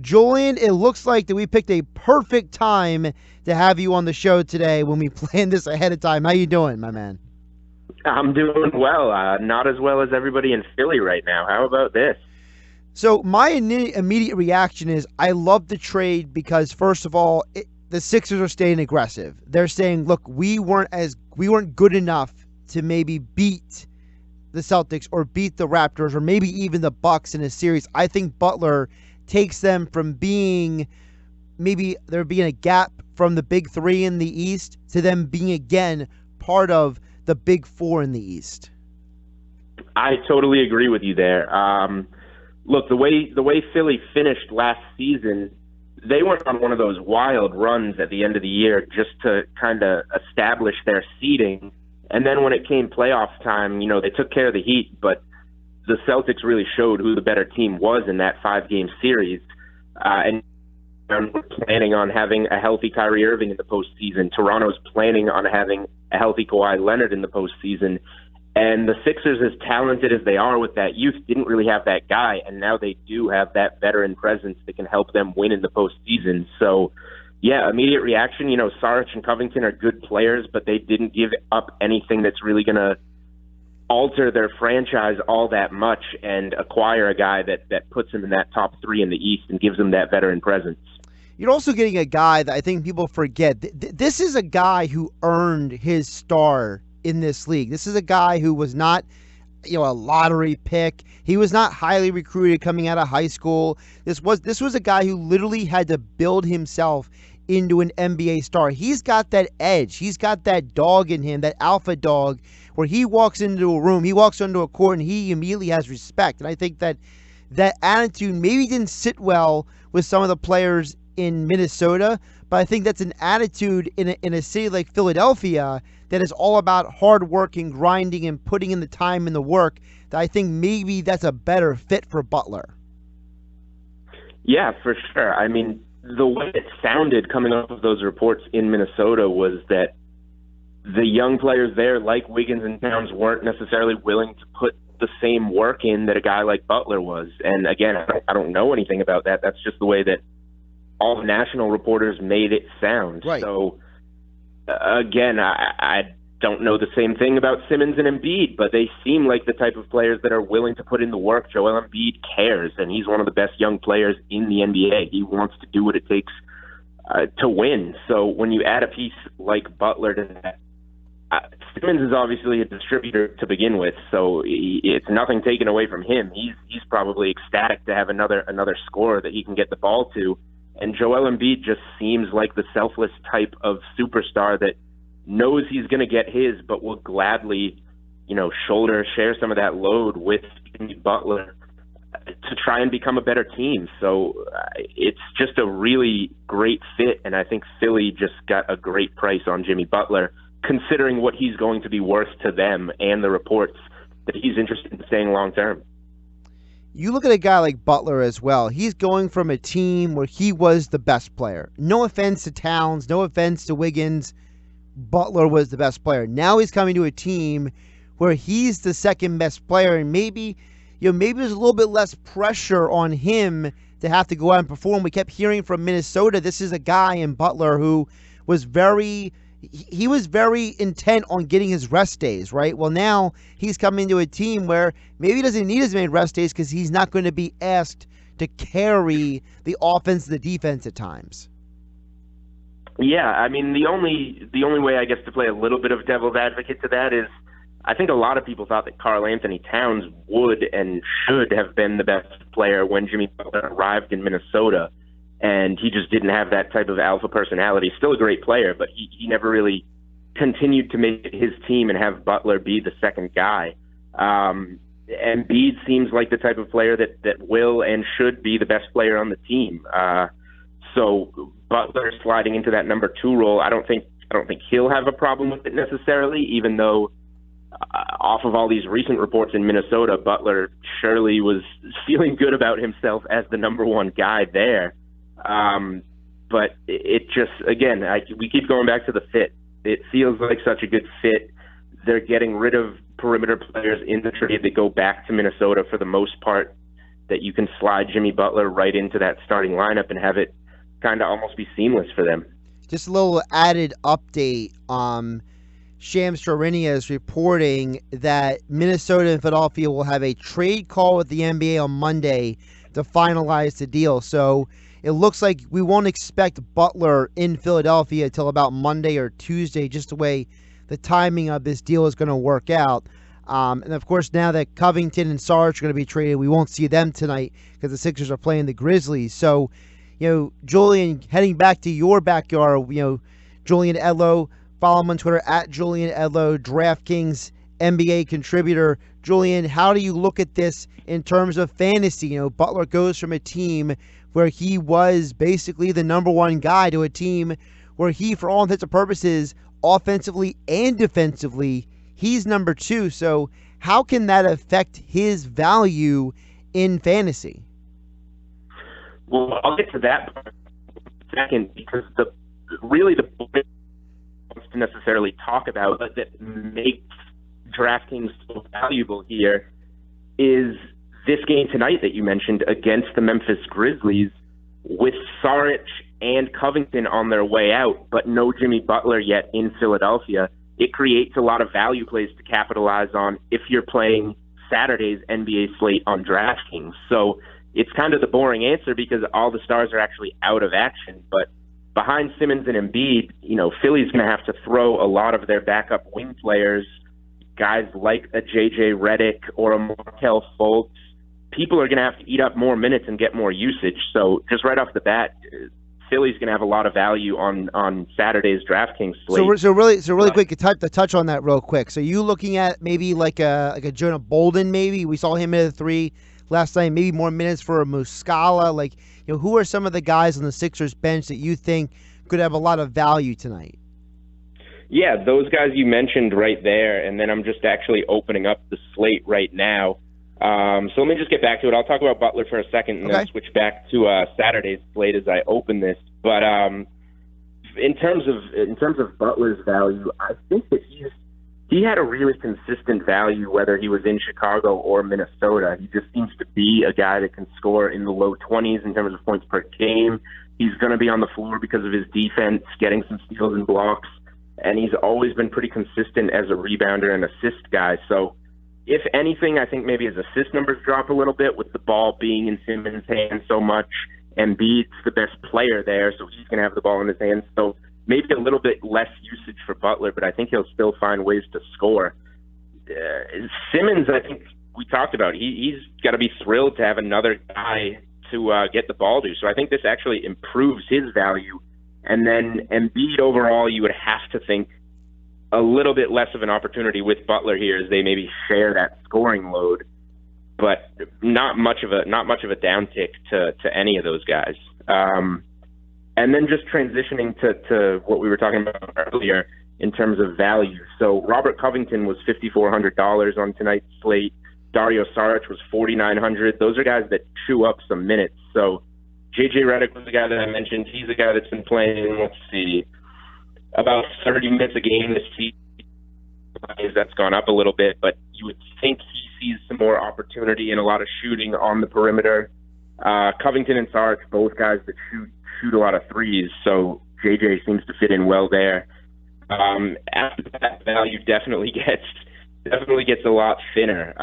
Julian, it looks like that we picked a perfect time to have you on the show today when we planned this ahead of time. How you doing, my man? I'm doing well. Not as well as everybody in Philly right now. How about this? So my immediate reaction is I love the trade because first of all, the Sixers are staying aggressive. They're saying, look, we weren't good enough to maybe beat the Celtics or beat the Raptors or maybe even the Bucks in a series. I think Butler takes them from being maybe there being a gap from the big three in the East to them being again part of the big four in the East. I totally agree with you there. Look, the way Philly finished last season, they went on one of those wild runs at the end of the year just to kind of establish their seeding. And then when it came playoff time, they took care of the Heat, but the Celtics really showed who the better team was in that 5-game series. And we're planning on having a healthy Kyrie Irving in the postseason. Toronto's planning on having a healthy Kawhi Leonard in the postseason. And the Sixers, as talented as they are with that youth, didn't really have that guy. And now they do have that veteran presence that can help them win in the postseason. So, yeah, immediate reaction. Saric and Covington are good players, but they didn't give up anything that's really going to alter their franchise all that much and acquire a guy that puts him in that top three in the East and gives him that veteran presence. You're also getting a guy that I think people forget. This is a guy who earned his star in this league. This is a guy who was not, a lottery pick. He was not highly recruited coming out of high school. This was a guy who literally had to build himself into an NBA star. He's got that edge. He's got that dog in him, that alpha dog, where he walks into a room, he walks onto a court, and he immediately has respect. And I think that attitude maybe didn't sit well with some of the players in Minnesota, but I think that's an attitude in a city like Philadelphia that is all about hard work and grinding and putting in the time and the work, that I think maybe that's a better fit for Butler. Yeah, for sure. I mean, the way it sounded coming off of those reports in Minnesota was that the young players there, like Wiggins and Towns, weren't necessarily willing to put the same work in that a guy like Butler was. And again, I don't know anything about that. That's just the way that all the national reporters made it sound. Right. So, again, I don't know the same thing about Simmons and Embiid, but they seem like the type of players that are willing to put in the work. Joel Embiid cares, and he's one of the best young players in the NBA. He wants to do what it takes to win. So when you add a piece like Butler to that, Simmons is obviously a distributor to begin with, so it's nothing taken away from him. He's probably ecstatic to have another scorer that he can get the ball to. And Joel Embiid just seems like the selfless type of superstar that knows he's going to get his, but will gladly, share some of that load with Jimmy Butler to try and become a better team. So it's just a really great fit, and I think Philly just got a great price on Jimmy Butler, considering what he's going to be worth to them and the reports that he's interested in staying long term. You look at a guy like Butler as well. He's going from a team where he was the best player. No offense to Towns, no offense to Wiggins. Butler was the best player. Now he's coming to a team where he's the second best player, and maybe there's a little bit less pressure on him to have to go out and perform. We kept hearing from Minnesota, this is a guy in Butler who was very intent on getting his rest days, right? Well, now he's coming to a team where maybe he doesn't need as many rest days because he's not going to be asked to carry the offense, the defense at times. Yeah, I mean, the only way, I guess, to play a little bit of devil's advocate to that is I think a lot of people thought that Karl Anthony Towns would and should have been the best player when Jimmy Butler arrived in Minnesota, and he just didn't have that type of alpha personality. Still a great player, but he never really continued to make it his team and have Butler be the second guy. Embiid seems like the type of player that will and should be the best player on the team. So Butler sliding into that number 2 role, I don't think he'll have a problem with it necessarily, even though off of all these recent reports in Minnesota, Butler surely was feeling good about himself as the number 1 guy there. But it just, again, we keep going back to the fit. It feels like such a good fit. They're getting rid of perimeter players in the trade that go back to Minnesota for the most part. that you can slide Jimmy Butler right into that starting lineup and have it kind of almost be seamless for them. Just a little added update. Shams Charania is reporting that Minnesota and Philadelphia will have a trade call with the NBA on Monday to finalize the deal. So it looks like we won't expect Butler in Philadelphia until about Monday or Tuesday, just the way the timing of this deal is going to work out. And of course, now that Covington and Sarge are going to be traded, we won't see them tonight because the Sixers are playing the Grizzlies. So, Julian, heading back to your backyard, Julian Edlow, follow him on Twitter at Julian Edlow, DraftKings NBA contributor. Julian, how do you look at this in terms of fantasy? Butler goes from a team where he was basically the number one guy to a team where he, for all intents and purposes, offensively and defensively, he's number two. So how can that affect his value in fantasy? Well, I'll get to that in a second, because the point to necessarily talk about that makes DraftKings so valuable here is this game tonight that you mentioned against the Memphis Grizzlies, with Saric and Covington on their way out, but no Jimmy Butler yet in Philadelphia. It creates a lot of value plays to capitalize on if you're playing Saturday's NBA slate on DraftKings. So it's kind of the boring answer because all the stars are actually out of action. But behind Simmons and Embiid, Philly's going to have to throw a lot of their backup wing players, guys like a J.J. Redick or a Markelle Fultz. People are going to have to eat up more minutes and get more usage. So just right off the bat, Philly's going to have a lot of value on Saturday's DraftKings slate. So really quick, to touch on that real quick. So you looking at maybe like a Jonah Bolden? Maybe we saw him at a three last night. Maybe more minutes for a Muscala. Who are some of the guys on the Sixers bench that you think could have a lot of value tonight? Yeah, those guys you mentioned right there, and then I'm just actually opening up the slate right now. So let me just get back to it. I'll talk about Butler for a second and then switch back to Saturday's slate as I open this. But in terms of Butler's value, I think that he had a really consistent value whether he was in Chicago or Minnesota. He just seems to be a guy that can score in the low 20s in terms of points per game. He's going to be on the floor because of his defense, getting some steals and blocks, and he's always been pretty consistent as a rebounder and assist guy. So if anything, I think maybe his assist numbers drop a little bit with the ball being in Simmons' hands so much. Embiid's the best player there, so he's going to have the ball in his hands. So maybe a little bit less usage for Butler, but I think he'll still find ways to score. Simmons, I think we talked about, he's got to be thrilled to have another guy to get the ball to. So I think this actually improves his value. And then Embiid overall, you would have to think a little bit less of an opportunity with Butler here as they maybe share that scoring load, but not much of a downtick to any of those guys. And then just transitioning to what we were talking about earlier in terms of value. So Robert Covington was $5,400 on tonight's slate. Dario Saric was $4,900. Those are guys that chew up some minutes. So J.J. Redick was the guy that I mentioned. He's a guy that's been playing, let's see, about 30 minutes a game this season. That's gone up a little bit, but you would think he sees some more opportunity and a lot of shooting on the perimeter. Covington and Sarge, both guys that shoot a lot of threes, so JJ seems to fit in well there. After that, value definitely gets a lot thinner.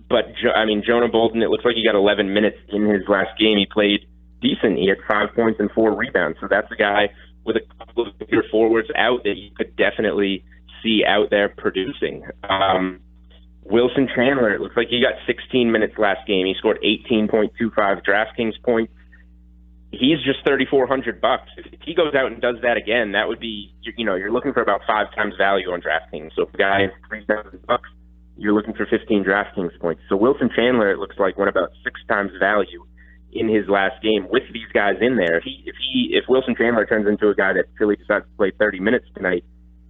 But Jonah Bolden, it looks like he got 11 minutes in his last game. He played decent. He had 5 points and 4 rebounds. So that's a guy with a couple of bigger forwards out that you could definitely see out there producing. Wilson Chandler, it looks like he got 16 minutes last game. He scored 18.25 DraftKings points. He's just $3,400. If he goes out and does that again, that would be, you're looking for about 5 times value on DraftKings. So if a guy is $3,000, you're looking for 15 DraftKings points. So Wilson Chandler, it looks like, went about 6 times value in his last game with these guys in there. If Wilson Chandler turns into a guy that Philly decides to play 30 minutes tonight,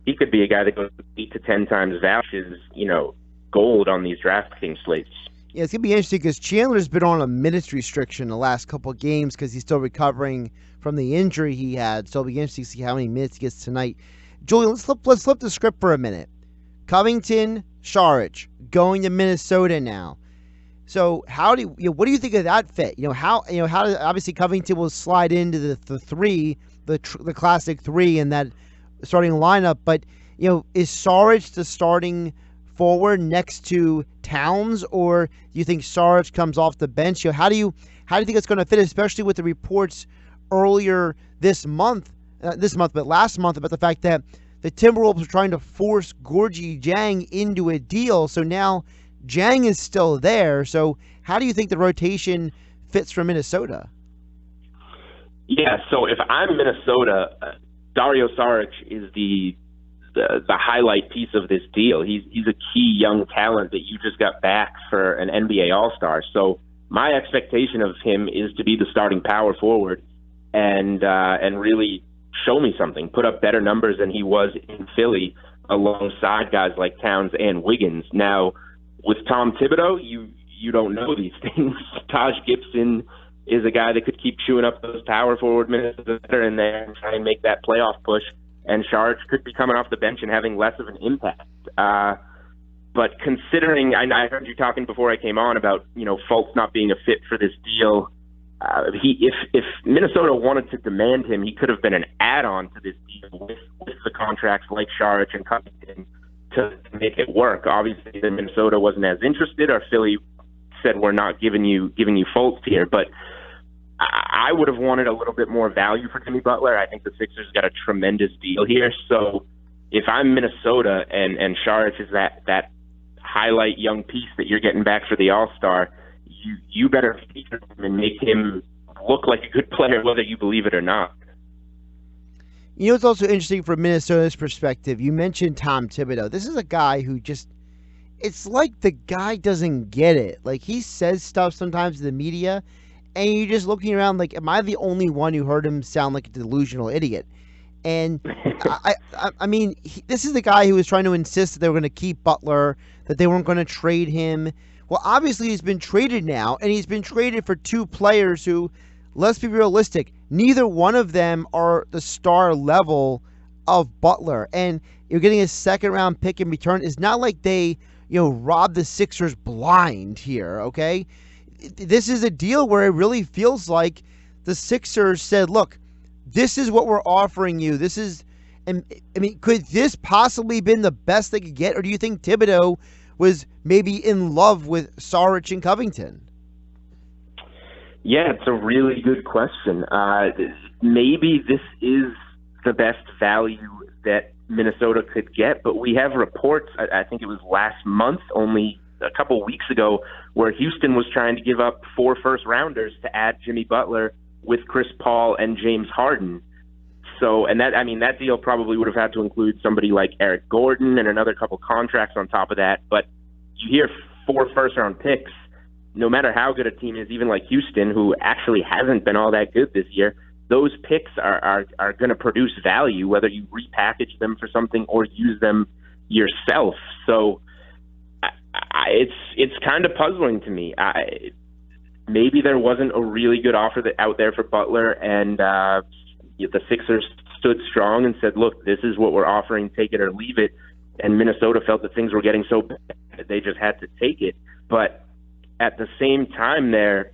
he could be a guy that goes 8 to 10 times value, which is, gold on these DraftKings slates. Yeah, it's going to be interesting because Chandler's been on a minutes restriction the last couple of games because he's still recovering from the injury he had. So it'll be interesting to see how many minutes he gets tonight. Julian, let's flip the script for a minute. Covington, Saric, going to Minnesota now. So how do what do you think of that fit? How obviously Covington will slide into the three, the classic three in that starting lineup, but is Saric the starting forward next to Towns, or do you think Saric comes off the bench? How do you think it's going to fit, especially with the reports earlier this month, but last month, about the fact that the Timberwolves are trying to force Gorgie Jang into a deal. So now Jang is still there. So how do you think the rotation fits for Minnesota? Yeah, so if I'm Minnesota, Dario Saric is the highlight piece of this deal. He's a key young talent that you just got back for an NBA All-Star. So my expectation of him is to be the starting power forward and really show me something, put up better numbers than he was in Philly alongside guys like Towns and Wiggins. Now, with Tom Thibodeau, you don't know these things. Taj Gibson is a guy that could keep chewing up those power forward minutes better in there and try and make that playoff push. And Saric could be coming off the bench and having less of an impact. But considering, I heard you talking before I came on about, Fultz not being a fit for this deal. If Minnesota wanted to demand him, he could have been an add-on to this deal with the contracts like Saric and Covington to make it work. Obviously, then Minnesota wasn't as interested, or Philly said, we're not giving you Fultz here. But I would have wanted a little bit more value for Jimmy Butler. I think the Sixers got a tremendous deal here. So if I'm Minnesota and Saric is that highlight young piece that you're getting back for the All-Star, you better feature him and make him look like a good player, whether you believe it or not. It's also interesting from Minnesota's perspective. You mentioned Tom Thibodeau. This is a guy who it's like the guy doesn't get it. Like, he says stuff sometimes to the media, and you're just looking around like, am I the only one who heard him sound like a delusional idiot? And I mean, this is the guy who was trying to insist that they were going to keep Butler, that they weren't going to trade him. Well, obviously he's been traded now, and he's been traded for two players who, let's be realistic, neither one of them are the star level of Butler. And you're getting a second-round pick in return. It's not like they, robbed the Sixers blind here, okay? This is a deal where it really feels like the Sixers said, look, this is what we're offering you. This is, and I mean, could this possibly been the best they could get? Or do you think Thibodeau was maybe in love with Saric and Covington? Yeah, it's a really good question. Maybe this is the best value that Minnesota could get, but we have reports, I think it was last month, only a couple weeks ago, where Houston was trying to give up 4 first-rounders to add Jimmy Butler with Chris Paul and James Harden. So, and that deal probably would have had to include somebody like Eric Gordon and another couple contracts on top of that. But you hear 4 first-round picks, no matter how good a team is, even like Houston, who actually hasn't been all that good this year, those picks are going to produce value, whether you repackage them for something or use them yourself. So it's kind of puzzling to me. Maybe there wasn't a really good offer out there for Butler, and the Sixers stood strong and said, look, this is what we're offering, take it or leave it. And Minnesota felt that things were getting so bad that they just had to take it. But at the same time there,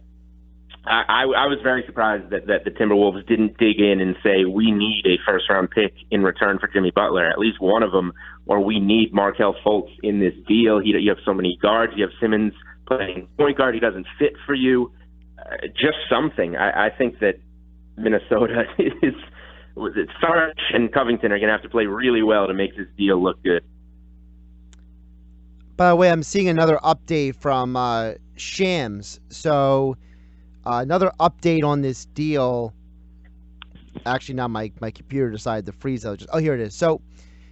I was very surprised that the Timberwolves didn't dig in and say, we need a first-round pick in return for Jimmy Butler, at least one of them, or we need Markelle Fultz in this deal. You have so many guards. You have Simmons playing point guard. He doesn't fit for you. Just something. I think that Minnesota Saric and Covington are going to have to play really well to make this deal look good. By the way, I'm seeing another update from Shams. So another update on this deal. Actually, now my computer decided to freeze. Here it is. So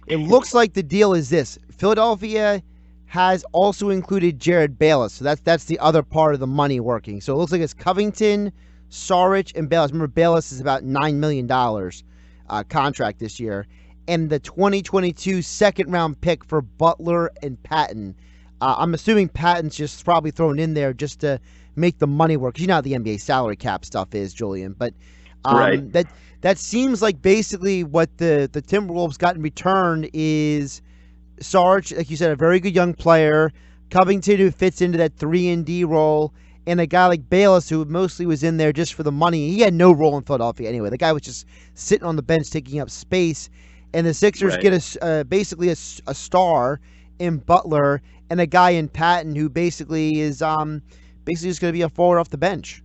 it looks like the deal is this. Philadelphia has also included Jared Bayless. So that's the other part of the money working. So it looks like it's Covington, Saric, and Bayless. Remember, Bayless is about $9 million contract this year. And the 2022 second-round pick for Butler and Patton. I'm assuming Patton's just probably thrown in there just to make the money work. Because you know how the NBA salary cap stuff is, Julian. But right. That seems like basically what the Timberwolves got in return is Saric, like you said, a very good young player. Covington, who fits into that 3-and-D role, and a guy like Bayless, who mostly was in there just for the money. He had no role in Philadelphia anyway. The guy was just sitting on the bench taking up space. And the Sixers get basically a star in Butler and a guy in Patton who basically is just going to be a forward off the bench.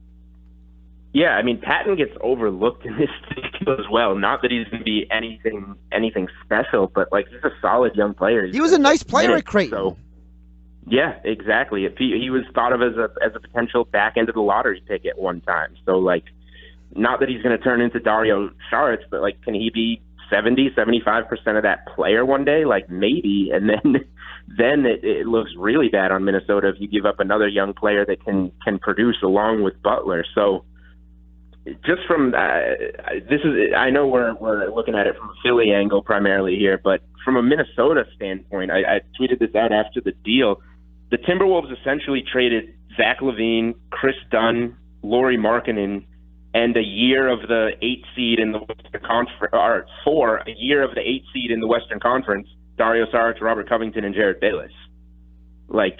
Yeah, I mean, Patton gets overlooked in this deal as well. Not that he's going to be anything special, but like he's a solid young player. He was a nice player at Creighton. So, yeah, exactly. He was thought of as a potential back end of the lottery pick at one time. So like, not that he's going to turn into Dario Saric, but like, can he be 70-75% of that player one day? Like maybe, and then it looks really bad on Minnesota if you give up another young player that can produce along with Butler. So just from this is, I know we're looking at it from a Philly angle primarily here, but from a Minnesota standpoint, I tweeted this out after the deal. The Timberwolves essentially traded Zach LaVine, Chris Dunn, Lauri Markkanen, and a year of the 8th seed in the Western Conference, or for a year of the 8th seed in the Western Conference, Dario Saric, Robert Covington, and Jared Bayless. Like,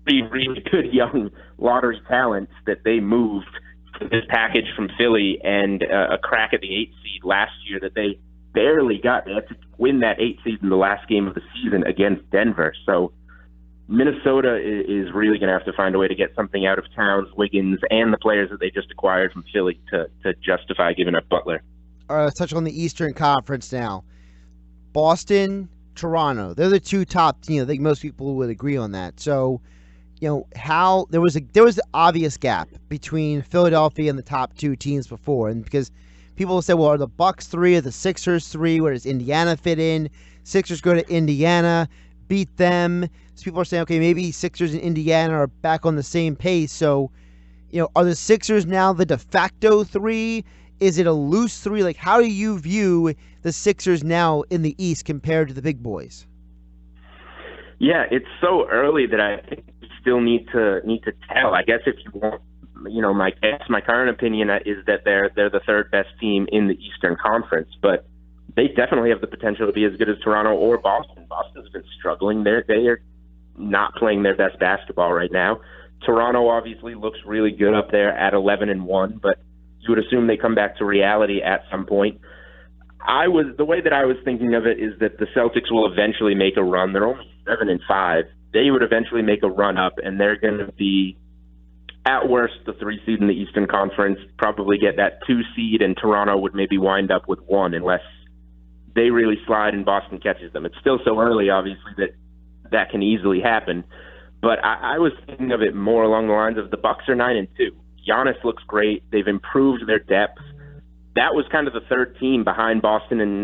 really good young lottery talents that they moved for this package from Philly and a crack at the 8th seed last year that they barely got. They had to win that 8th seed in the last game of the season against Denver. So Minnesota is really going to have to find a way to get something out of Towns, Wiggins, and the players that they just acquired from Philly to justify giving up Butler. All right, let's touch on the Eastern Conference now. Boston, Toronto, they're the two top teams. I think most people would agree on that. So, how there was an obvious gap between Philadelphia and the top two teams before, and because people say, well, are the Bucks 3 or the Sixers 3? Where does Indiana fit in? Sixers go to Indiana, beat them. So people are saying, okay, maybe Sixers and Indiana are back on the same pace. So, are the Sixers now the de facto 3? Is it a loose 3? Like, how do you view the Sixers now in the East compared to the big boys? Yeah, it's so early that I think we still need to tell. I guess if you want, my current opinion is that they're the third best team in the Eastern Conference, but they definitely have the potential to be as good as Toronto or Boston. Boston's been struggling. They are not playing their best basketball right now. Toronto obviously looks really good up there at 11-1, but you would assume they come back to reality at some point. The way that I was thinking of it is that the Celtics will eventually make a run. They're only 7-5. They would eventually make a run up, and they're going to be, at worst, the 3 seed in the Eastern Conference, probably get that 2 seed, and Toronto would maybe wind up with 1 unless they really slide and Boston catches them. It's still so early, obviously, that can easily happen. But I was thinking of it more along the lines of the Bucks are 9-2. Giannis looks great. They've improved their depth. That was kind of the third team behind Boston and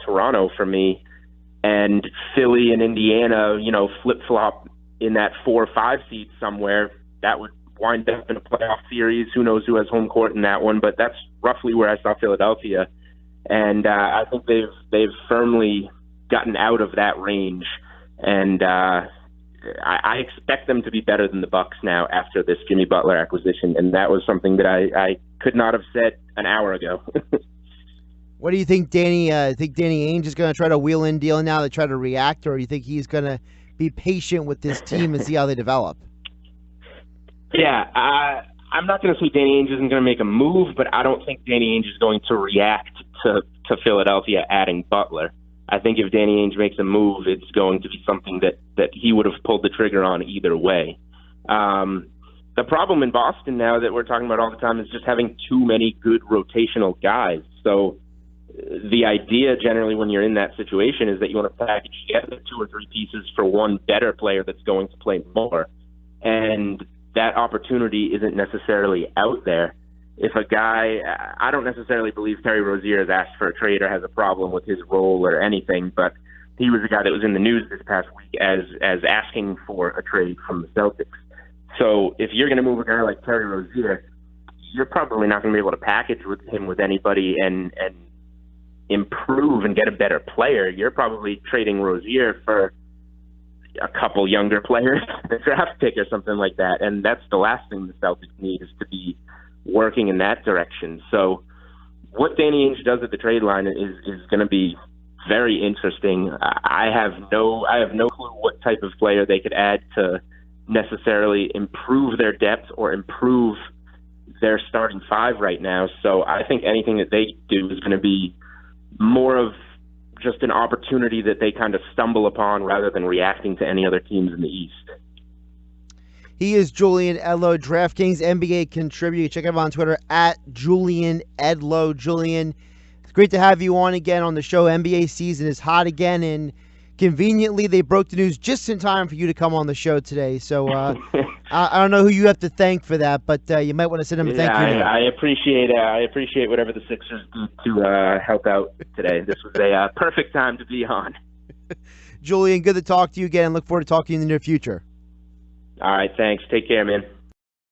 Toronto for me. And Philly and Indiana, flip-flop in that 4 or 5 seed somewhere. That would wind up in a playoff series. Who knows who has home court in that one, but that's roughly where I saw Philadelphia. And I think they've firmly gotten out of that range. And I expect them to be better than the Bucks now after this Jimmy Butler acquisition, and that was something that I could not have said an hour ago. What do you think, Danny? Think Danny Ainge is going to try to wheel in deal now to try to react, or do you think he's going to be patient with this team and see how they develop? Yeah, I'm not going to say Danny Ainge isn't going to make a move, but I don't think Danny Ainge is going to react to Philadelphia adding Butler. I think if Danny Ainge makes a move, it's going to be something that he would have pulled the trigger on either way. The problem in Boston now that we're talking about all the time is just having too many good rotational guys. So the idea generally when you're in that situation is that you want to package together 2 or 3 pieces for one better player that's going to play more. And that opportunity isn't necessarily out there. If a guy, I don't necessarily believe Terry Rozier has asked for a trade or has a problem with his role or anything, but he was a guy that was in the news this past week as asking for a trade from the Celtics. So if you're going to move a guy like Terry Rozier, you're probably not going to be able to package with him with anybody and improve and get a better player. You're probably trading Rozier for a couple younger players, a draft pick or something like that, and that's the last thing the Celtics need is to be working in that direction. So what Danny Ainge does at the trade line is going to be very interesting. I have no clue what type of player they could add to necessarily improve their depth or improve their starting five right now. So I think anything that they do is going to be more of just an opportunity that they kind of stumble upon rather than reacting to any other teams in the East. He is Julian Edlow, DraftKings NBA contributor. Check him out on Twitter at Julian Edlow. Julian, it's great to have you on again on the show. NBA season is hot again, and conveniently they broke the news just in time for you to come on the show today. So I don't know who you have to thank for that, but you might want to send him a thank you note. I appreciate whatever the Sixers do to help out today. This was a perfect time to be on. Julian, good to talk to you again, and look forward to talking to you in the near future. All right, thanks. Take care, man.